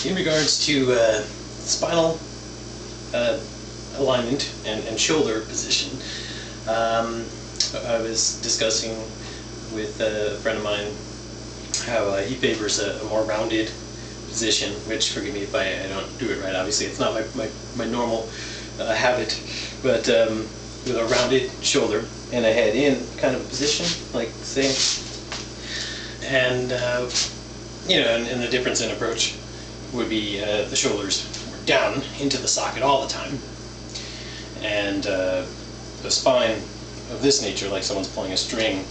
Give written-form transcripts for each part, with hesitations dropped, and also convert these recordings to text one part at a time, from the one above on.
in regards to spinal alignment and shoulder position, I was discussing with a friend of mine how he favors a more rounded position, which, forgive me if I don't do it right, obviously it's not my normal habit, but with a rounded shoulder and a head in kind of position, like say, and you know, and the difference in approach would be the shoulders down into the socket all the time, and the spine of this nature, like someone's pulling a string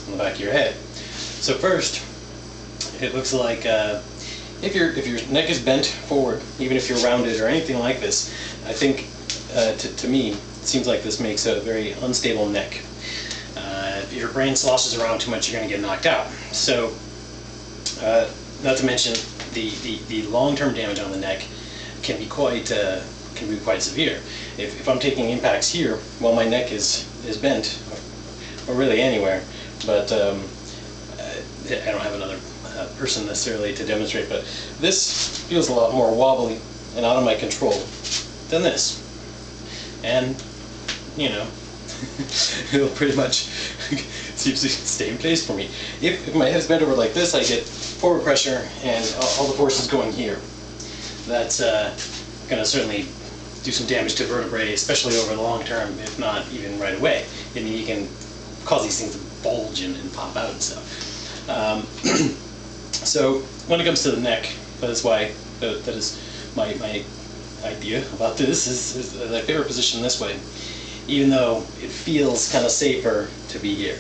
on the back of your head. So first, it looks like if your neck is bent forward, even if you're rounded or anything like this, I think to me it seems like this makes a very unstable neck. If your brain sloshes around too much, you're going to get knocked out. So not to mention the long-term damage on the neck can be quite severe. If I'm taking impacts here while my neck is bent, or really anywhere, but I don't have another person necessarily to demonstrate, but this feels a lot more wobbly and out of my control than this. And, you know, it'll pretty much seems to stay in place for me. If my head's bent over like this, I get forward pressure and all the force is going here. That's going to certainly do some damage to vertebrae, especially over the long term, if not even right away. I mean, you can cause these things to bulge and pop out and stuff. So when it comes to the neck, that is why that is my idea about this is my favorite position this way, even though it feels kind of safer to be here.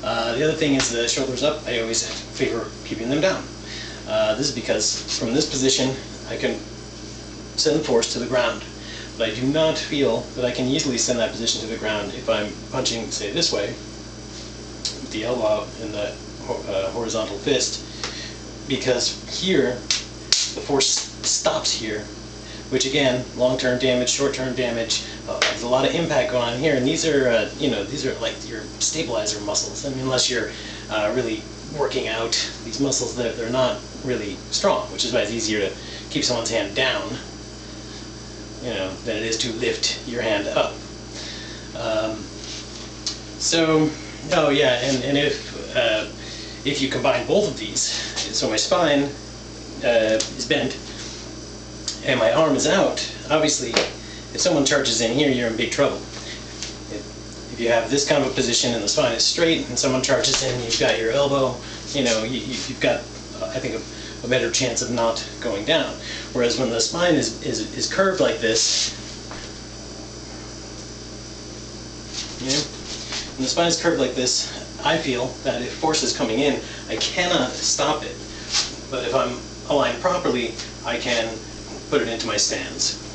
The other thing is the shoulders up. I always favor keeping them down. This is because from this position I can send the force to the ground, but I do not feel that I can easily send that position to the ground if I'm punching, say, this way with the elbow in the horizontal fist, because here the force stops here, which again, long-term damage, short-term damage. There's a lot of impact going on here, and these are you know, these are like your stabilizer muscles. I mean, unless you're really working out these muscles, they're not really strong, which is why it's easier to keep someone's hand down, you know, than it is to lift your hand up. So, oh yeah, and if you combine both of these, so my spine is bent and my arm is out, obviously if someone charges in here, you're in big trouble. If you have this kind of a position and the spine is straight and someone charges in, you've got your elbow, you know, you've got, I think, a better chance of not going down. Whereas when the spine is curved like this, you know, when the spine is curved like this, I feel that if force is coming in, I cannot stop it. But if I'm aligned properly, I can put it into my stance.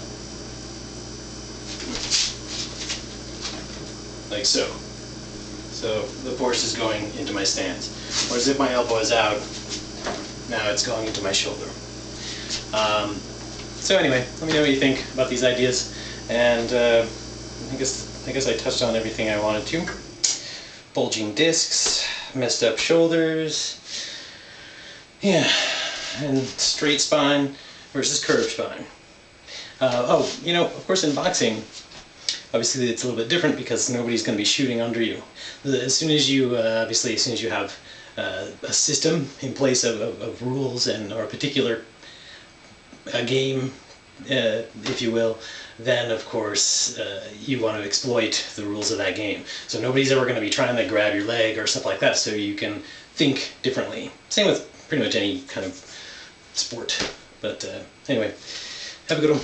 Like so. So the force is going into my stance. Whereas if my elbow is out, now it's going into my shoulder. So anyway, let me know what you think about these ideas, and I guess I touched on everything I wanted to. Bulging discs, messed up shoulders, yeah, and straight spine versus curved spine. Oh, you know, of course in boxing, obviously it's a little bit different because nobody's going to be shooting under you. As soon as you, obviously, as soon as you have a system in place of rules and or a particular game, if you will, then of course you want to exploit the rules of that game. So nobody's ever going to be trying to grab your leg or stuff like that, so you can think differently. Same with pretty much any kind of sport. But anyway, have a good one.